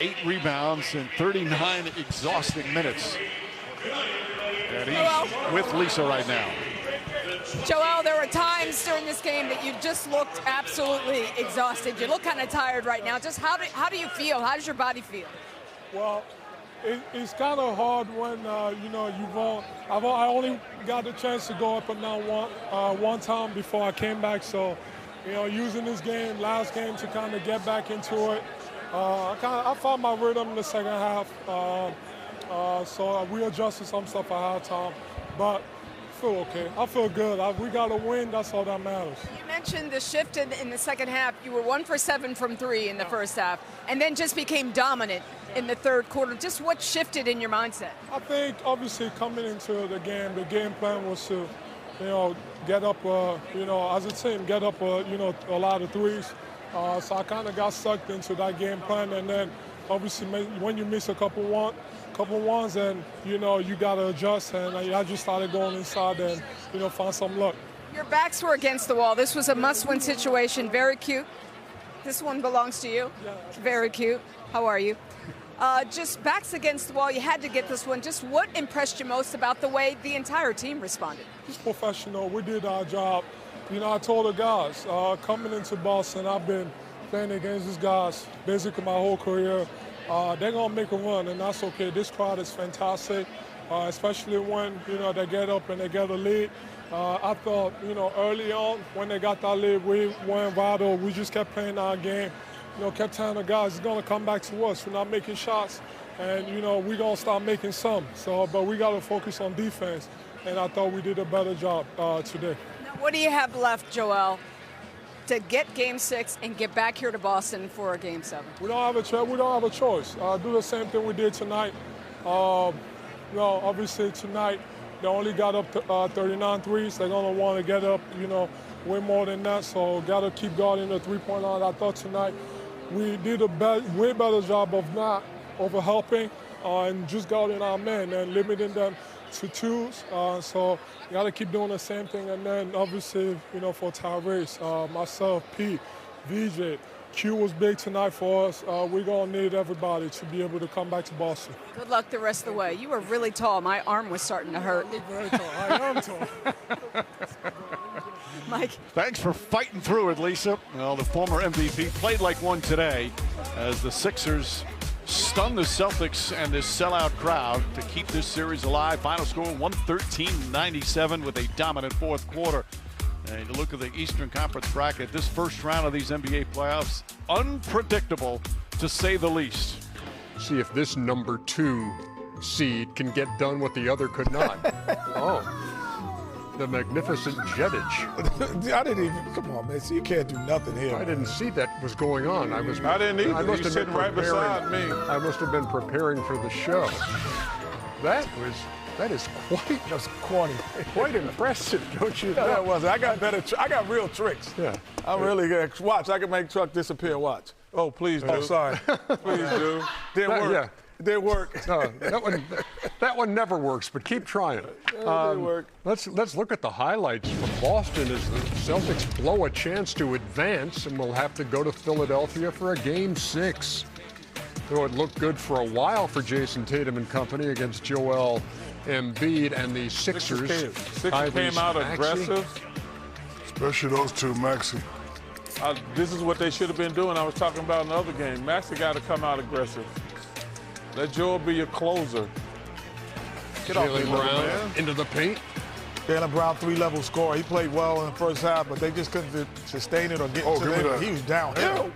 8 rebounds in 39 exhausting minutes. And he's with Lisa right now. Joel, there were times during this game that you just looked absolutely exhausted. You look kind of tired right now. Just how do you feel? How does your body feel? Well, it's kind of hard when I only got the chance to go up and down one time before I came back. So, using this last game to kind of get back into it. I found my rhythm in the second half. So we adjusted some stuff at halftime, but I feel okay. I feel good. We got to win. That's all that matters. You mentioned the shift in the second half. You were 1 for 7 from 3 in the first half, and then just became dominant in the third quarter. Just what shifted in your mindset? I think obviously coming into the game plan was to, get up, as a team, get up, a lot of threes. So I kind of got sucked into that game plan, and then obviously when you miss a couple ones, and you got to adjust. And I just started going inside and find some luck. Your backs were against the wall. This was a must-win situation. Very cute. This one belongs to you. Yeah. Very cute. How are you? Just backs against the wall. You had to get this one. Just what impressed you most about the way the entire team responded? Just professional. We did our job. I told the guys, coming into Boston, I've been playing against these guys basically my whole career. They're going to make a run, and that's okay. This crowd is fantastic, especially when, they get up and they get a lead. I thought, early on when they got that lead, we weren't vital. We just kept playing our game. Kept telling the guys, it's going to come back to us. We're not making shots, and, we're going to start making some. But we got to focus on defense, and I thought we did a better job today. What do you have left, Joel, to get Game 6 and get back here to Boston for a Game 7? We don't have a choice. Do the same thing we did tonight. Obviously tonight they only got up to 39 threes. They're going to want to get up, way more than that. So got to keep guarding the three-point line. I thought tonight we did a way better job of not overhelping and just guarding our men and limiting them to twos. So you got to keep doing the same thing. And then obviously, for Tyrese, myself, Pete, VJ, Q was big tonight for us. We're going to need everybody to be able to come back to Boston. Good luck the rest of the way. You were really tall. My arm was starting to hurt. I look very tall. I am tall. Mike. Thanks for fighting through it, Lisa. Well, the former MVP played like one today as the Sixers stun the Celtics and this sellout crowd to keep this series alive. Final score 113-97 with a dominant fourth quarter. And you look at the Eastern Conference bracket, this first round of these NBA playoffs, unpredictable to say the least. See if this number 2 seed can get done what the other could not. The magnificent Jeddish. I didn't even, come on, man. So you can't do nothing here. I didn't see that was going on. I didn't either. I must have been sitting right beside me. I must have been preparing for the show. That is quite. That's corny. Quite impressive, don't you? No, that wasn't. I got real tricks. Yeah. I'm really good. Watch, I can make Chuck disappear. Watch. Oh, please do. Oh, sorry. Please do. Didn't work. Yeah. Didn't work. No, that one never works, but keep trying. Didn't work. Let's look at the highlights from Boston as the Celtics blow a chance to advance, and we'll have to go to Philadelphia for a Game 6. Though it looked good for a while for Jason Tatum and company against Joel Embiid and the Sixers. Sixers came out aggressive. Especially those two, Maxey. This is what they should have been doing. I was talking about in the other game. Maxey got to come out aggressive. Let Joel be your closer. Get off me, Brown into the paint. Jaylen Brown, 3-level scorer. He played well in the first half, but they just couldn't sustain it or get to it. He was downhill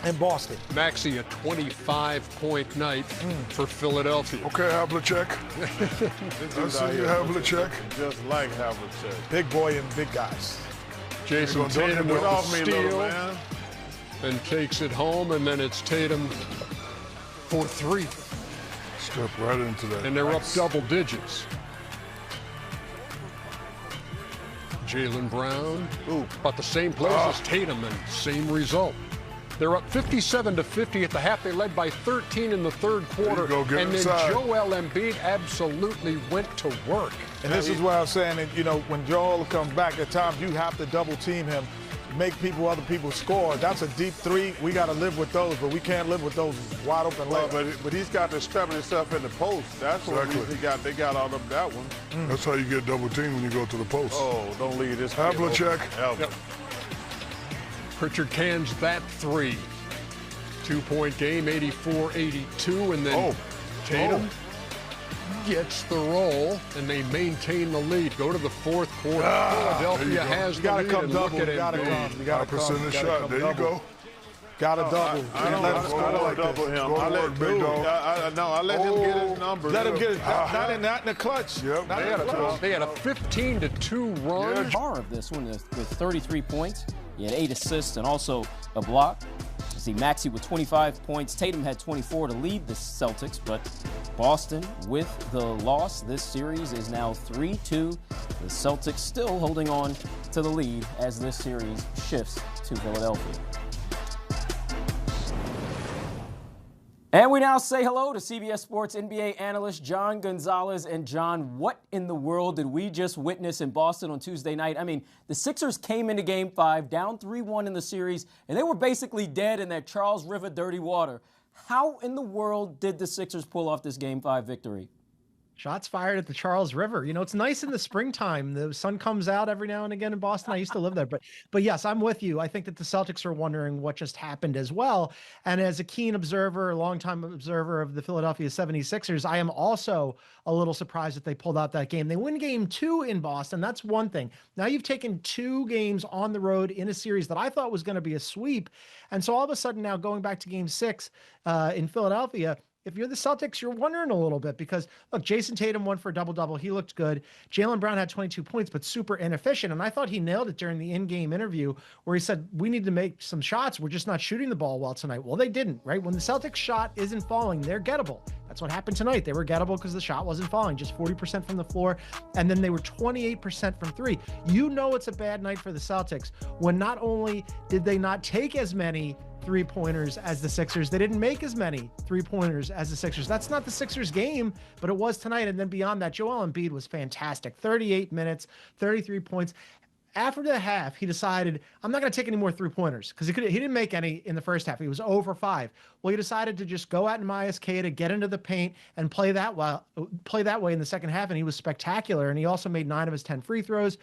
in Boston. Maxey, a 25-point night for Philadelphia. Okay, Havlicek. I see you, Havlicek. Just like Havlicek. Big boy and big guys. Jason Tatum with the steal and takes it home, and then it's Tatum for 3. Step right into that. And they're up double digits. Jaylen Brown, about the same place as Tatum, and same result. They're up 57-50 at the half. They led by 13 in the third quarter. And then Joel Embiid absolutely went to work. And this is what I was saying, that, when Joel comes back, at times you have to double team him. make other people score. That's a deep three. We got to live with those, but we can't live with those wide open layups. But he's got to step himself in the post. That's what they got out of that one. That's how you get double team when you go to the post. Oh, don't leave this. Havlicek. Yep. Pritchard cans that three. 2-point game, 84-82, and then Tatum gets the roll, and they maintain the lead. Go to the fourth quarter. Philadelphia has the lead. Come double. You got to percent shot. There you go. Got to double. I don't double him. I let big dog. I let him get his numbers. Let him get it. Not in the clutch. Yep. They had a 15-2 run. Bar of this one with 33 points. He had 8 assists and also a block. See Maxey with 25 points. Tatum had 24 to lead the Celtics, but Boston with the loss. This series is now 3-2. The Celtics still holding on to the lead as this series shifts to Philadelphia. And we now say hello to CBS Sports NBA analyst John Gonzalez. And John, what in the world did we just witness in Boston on Tuesday night? I mean, the Sixers came into Game 5 down 3-1 in the series, and they were basically dead in that Charles River dirty water. How in the world did the Sixers pull off this Game 5 victory? Shots fired at the Charles River. You know, it's nice in the springtime. The sun comes out every now and again in Boston. I used to live there. But yes, I'm with you. I think that the Celtics are wondering what just happened as well. And as a keen observer, a longtime observer of the Philadelphia 76ers, I am also a little surprised that they pulled out that game. They win Game 2 in Boston. That's one thing. Now you've taken 2 games on the road in a series that I thought was going to be a sweep. And so all of a sudden now going back to Game 6 in Philadelphia, if you're the Celtics, you're wondering a little bit because, look, Jason Tatum won for a double-double. He looked good. Jaylen Brown had 22 points, but super inefficient. And I thought he nailed it during the in-game interview where he said, we need to make some shots. We're just not shooting the ball well tonight. Well, they didn't, right? When the Celtics shot isn't falling, they're gettable. That's what happened tonight. They were gettable because the shot wasn't falling, just 40% from the floor. And then they were 28% from 3. You know it's a bad night for the Celtics when not only did they not take as many three-pointers as the Sixers, they didn't make as many three-pointers as the Sixers. That's not the Sixers game, but it was tonight. And then beyond that, Joel Embiid was fantastic. 38 minutes, 33 points. After the half, he decided, I'm not going to take any more three-pointers because he didn't make any in the first half. He was 0 for 5. Well, he decided to just go at Myers to get into the paint and play that way in the second half, and he was spectacular. And he also made 9 of his 10 free throws.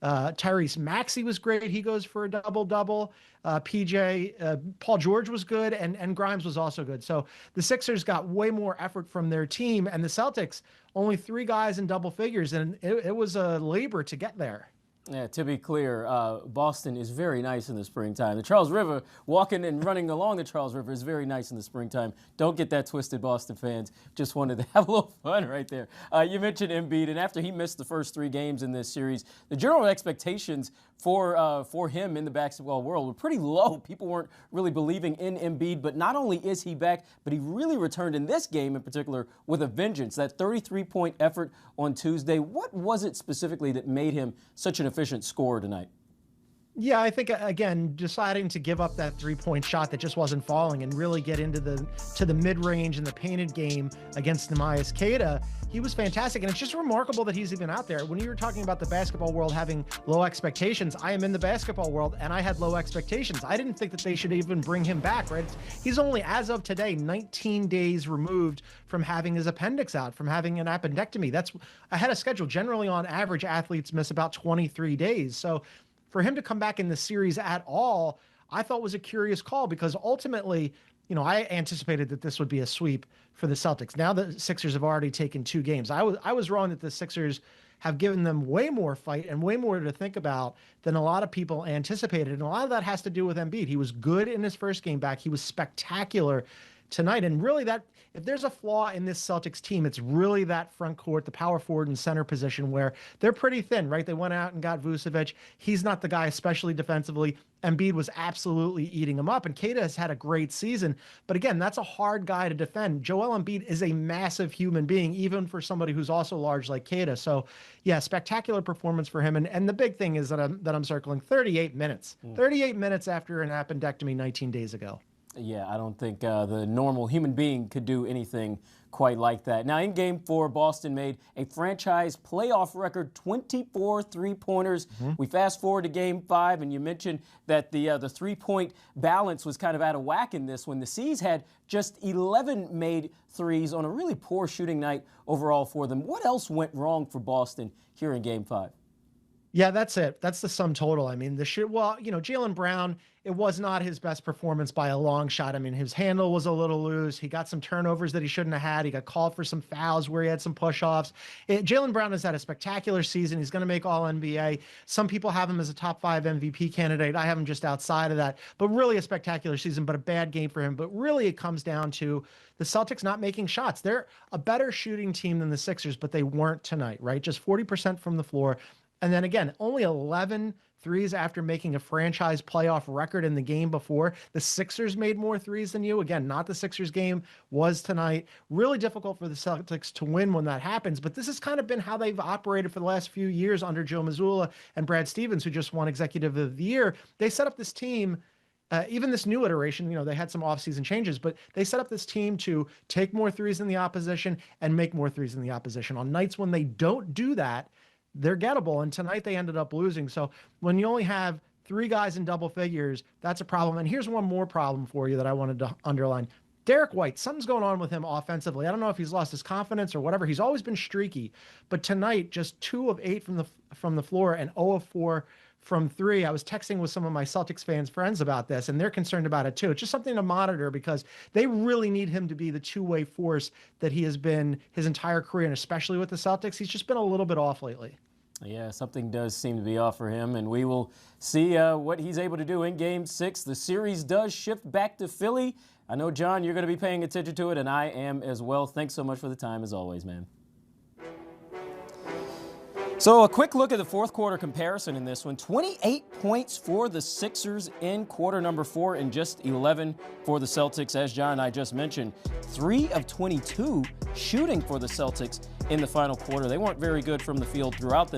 Tyrese Maxey was great. He goes for a double-double. Paul George was good, and Grimes was also good. So the Sixers got way more effort from their team, and the Celtics, only 3 guys in double figures, and it was a labor to get there. Yeah, to be clear, Boston is very nice in the springtime. The Charles River, walking and running along the Charles River is very nice in the springtime. Don't get that twisted, Boston fans. Just wanted to have a little fun right there. You mentioned Embiid, and after he missed the first 3 games in this series, the general expectations for him in the basketball world were pretty low. People weren't really believing in Embiid, but not only is he back, but he really returned in this game in particular with a vengeance. That 33-point effort on Tuesday, what was it specifically that made him such an efficient scorer tonight? Yeah, I think, again, deciding to give up that three-point shot that just wasn't falling and really get into the mid-range and the painted game against Neemias Queta, he was fantastic. And it's just remarkable that he's even out there. When you were talking about the basketball world having low expectations, I am in the basketball world, and I had low expectations. I didn't think that they should even bring him back, right? He's only, as of today, 19 days removed from having his appendix out, from having an appendectomy. That's ahead of schedule. Generally, on average, athletes miss about 23 days. So for him to come back in the series at all, I thought was a curious call because ultimately, you know, I anticipated that this would be a sweep for the Celtics. Now the Sixers have already taken 2 games. I was wrong that the Sixers have given them way more fight and way more to think about than a lot of people anticipated. And a lot of that has to do with Embiid. He was good in his first game back. He was spectacular tonight. And really that, if there's a flaw in this Celtics team, it's really that front court, the power forward and center position where they're pretty thin, right? They went out and got Vucevic. He's not the guy, especially defensively. Embiid was absolutely eating him up, and Queta has had a great season. But again, that's a hard guy to defend. Joel Embiid is a massive human being, even for somebody who's also large like Queta. So, yeah, spectacular performance for him. And the big thing is that I'm circling 38 minutes. 38 minutes after an appendectomy 19 days ago. Yeah, I don't think the normal human being could do anything quite like that. Now, in Game 4, Boston made a franchise playoff record 24 three-pointers. We fast forward to Game 5, and you mentioned that the three-point balance was kind of out of whack in this one. The C's had just 11 made threes on a really poor shooting night overall for them. What else went wrong for Boston here in Game 5? Yeah, that's it. That's the sum total. I mean, Jaylen Brown, it was not his best performance by a long shot. I mean, his handle was a little loose. He got some turnovers that he shouldn't have had. He got called for some fouls where he had some push-offs. Jaylen Brown has had a spectacular season. He's going to make All-NBA. Some people have him as a top 5 MVP candidate. I have him just outside of that. But really a spectacular season, but a bad game for him. But really it comes down to the Celtics not making shots. They're a better shooting team than the Sixers, but they weren't tonight, right? Just 40% from the floor. And then again, only 11 threes after making a franchise playoff record in the game before. The Sixers made more threes than you. Again, not the Sixers game, was tonight. Really difficult for the Celtics to win when that happens, but this has kind of been how they've operated for the last few years under Joe Mazzulla and Brad Stevens, who just won Executive of the Year. They set up this team, even this new iteration, they had some offseason changes, but they set up this team to take more threes than the opposition and make more threes than the opposition. On nights when they don't do that, they're gettable, and tonight they ended up losing. So when you only have 3 guys in double figures, that's a problem. And here's one more problem for you that I wanted to underline. Derek White, something's going on with him offensively. I don't know if he's lost his confidence or whatever. He's always been streaky, but tonight just 2 of 8 from the floor and 0 of 4 from 3. I was texting with some of my Celtics fans friends about this, and they're concerned about it too. It's just something to monitor because they really need him to be the two-way force that he has been his entire career, and especially with the Celtics. He's just been a little bit off lately. Yeah, something does seem to be off for him, and we will see what he's able to do in Game 6. The series does shift back to Philly. I know, John, you're going to be paying attention to it, and I am as well. Thanks so much for the time, as always, man. So a quick look at the fourth quarter comparison in this one. 28 points for the Sixers in quarter number 4 and just 11 for the Celtics. As John and I just mentioned, 3 of 22 shooting for the Celtics in the final quarter. They weren't very good from the field throughout the night.